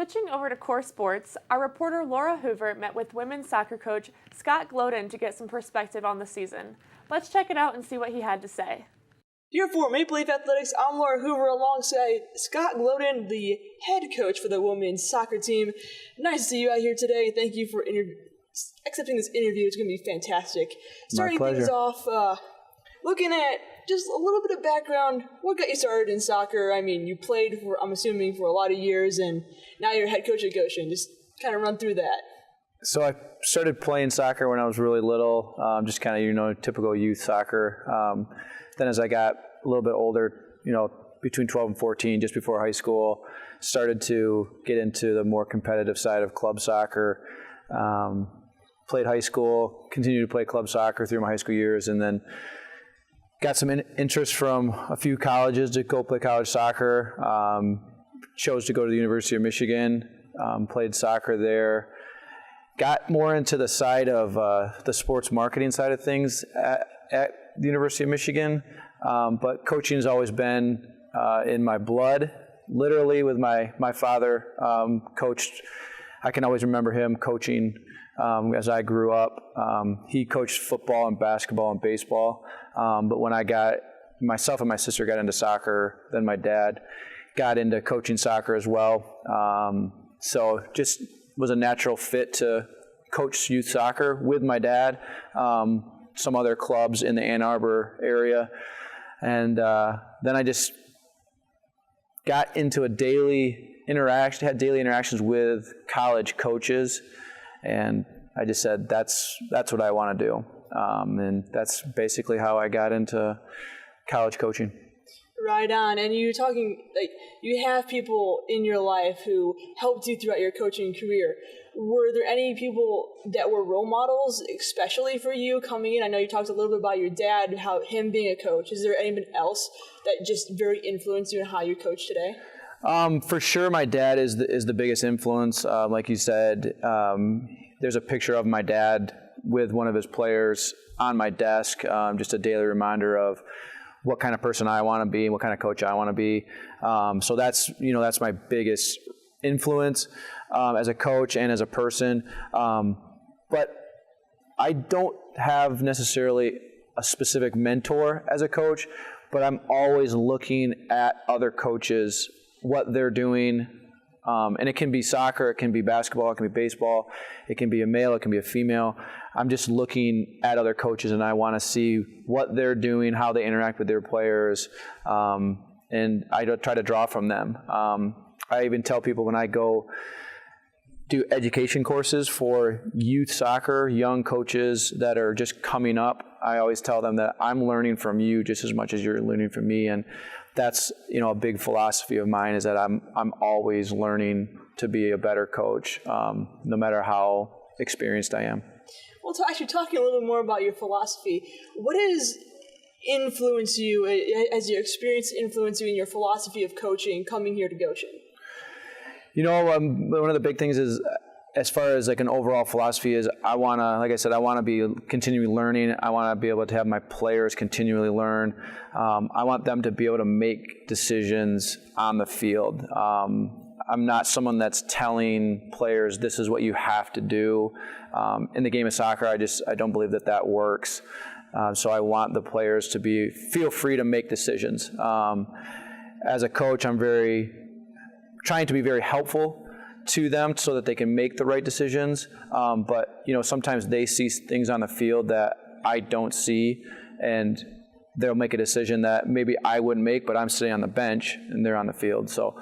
Switching over to core sports, our reporter Laura Hoover met with women's soccer coach Scott Gloden to get some perspective on the season. Let's check it out and see what he had to say. Here for Maple Leaf Athletics, I'm Laura Hoover alongside Scott Gloden, the head coach for the women's soccer team. Nice to see you out here today. Thank you for accepting this interview. It's going to be fantastic. Starting things off, looking at just a little bit of background, what got you started in soccer? I mean, you played for, I'm assuming, for a lot of years, and now you're head coach at Goshen. Just kind of run through that. So I started playing soccer when I was really little, just kind of, typical youth soccer. Then as I got a little bit older, between 12 and 14, just before high school, started to get into the more competitive side of club soccer. Played high school, continued to play club soccer through my high school years, and then got some interest from a few colleges to go play college soccer. Chose to go to the University of Michigan, played soccer there. Got more into the side of the sports marketing side of things at the University of Michigan, but coaching has always been in my blood. Literally, with my father coached. I can always remember him coaching as I grew up. He coached football and basketball and baseball, but when myself and my sister got into soccer, then my dad got into coaching soccer as well. So just was a natural fit to coach youth soccer with my dad, some other clubs in the Ann Arbor area. And then I just got into had daily interactions with college coaches, and I just said, that's what I want to do. And that's basically how I got into college coaching. Right on. And you're talking, you have people in your life who helped you throughout your coaching career. Were there any people that were role models, especially for you coming in? I know you talked a little bit about your dad, how him being a coach. Is there anyone else that just very influenced you in how you coach today? For sure, my dad is the biggest influence. Like you said, there's a picture of my dad with one of his players on my desk, just a daily reminder of what kind of person I want to be and what kind of coach I want to be. So that's my biggest influence as a coach and as a person. But I don't have necessarily a specific mentor as a coach, but I'm always looking at other coaches, what they're doing. And it can be soccer, it can be basketball, it can be baseball, it can be a male, it can be a female. I'm just looking at other coaches and I want to see what they're doing, how they interact with their players, and I try to draw from them. I even tell people when I go do education courses for youth soccer, young coaches that are just coming up, I always tell them that I'm learning from you just as much as you're learning from me. And that's a big philosophy of mine, is that I'm always learning to be a better coach, no matter how experienced I am. Well, actually talking a little bit more about your philosophy, what has influenced you, as your experience influenced you in your philosophy of coaching coming here to Goshen? One of the big things is, as far as like an overall philosophy, is I want to be continually learning. I want to be able to have my players continually learn. I want them to be able to make decisions on the field. I'm not someone that's telling players this is what you have to do. In the game of soccer, I don't believe that works. So I want the players to feel free to make decisions. As a coach, I'm trying to be very helpful to them so that they can make the right decisions. But sometimes they see things on the field that I don't see, and they'll make a decision that maybe I wouldn't make, but I'm sitting on the bench and they're on the field. So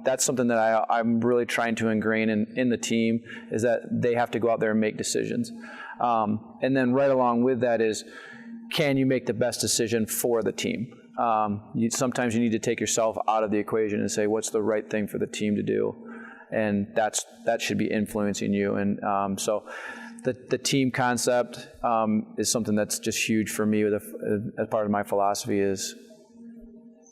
that's something that I'm really trying to ingrain in the team, is that they have to go out there and make decisions. And then right along with that is, can you make the best decision for the team? Sometimes you need to take yourself out of the equation and say, what's the right thing for the team to do? And that should be influencing you. And so the team concept is something that's just huge for me. As part of my philosophy is,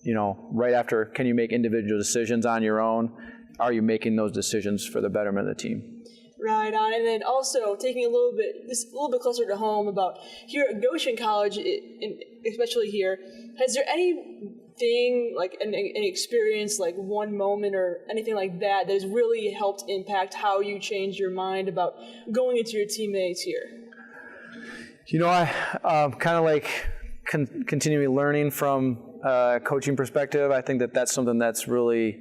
right after, can you make individual decisions on your own? Are you making those decisions for the betterment of the team? Right on. And then also taking a little bit closer to home about here at Goshen College, especially here, has there any thing, like an experience, like one moment or anything like that has really helped impact how you change your mind about going into your teammates here? I kind of like continually learning from a coaching perspective. I think that's something that's really,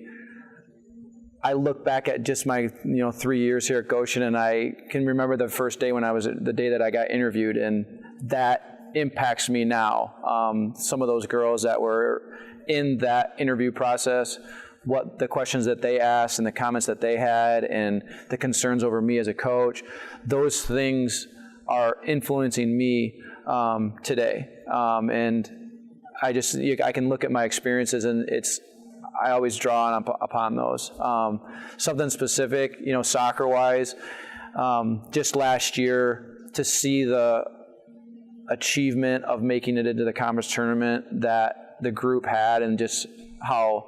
I look back at just my 3 years here at Goshen, and I can remember the first day the day that I got interviewed, and that impacts me now. Some of those girls that were in that interview process, what the questions that they asked and the comments that they had and the concerns over me as a coach, those things are influencing me today. And I can look at my experiences, and I always draw upon those. Something specific, soccer-wise, just last year to see the achievement of making it into the conference tournament that the group had, and just how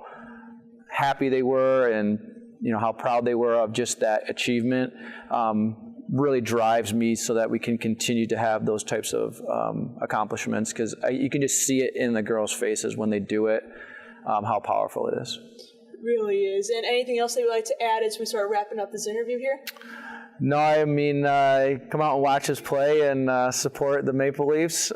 happy they were, and how proud they were of just that achievement, really drives me so that we can continue to have those types of accomplishments, because you can just see it in the girls' faces when they do it, how powerful it is. It really is. And anything else that you'd like to add as we start wrapping up this interview here? No, I mean, come out and watch us play and support the Maple Leafs.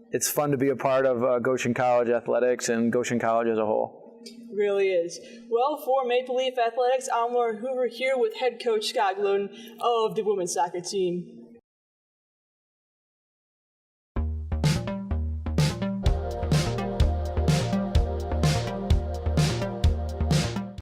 It's fun to be a part of Goshen College athletics and Goshen College as a whole. It really is. Well, for Maple Leaf Athletics, I'm Laura Hoover here with head coach Scott Glodden of the women's soccer team.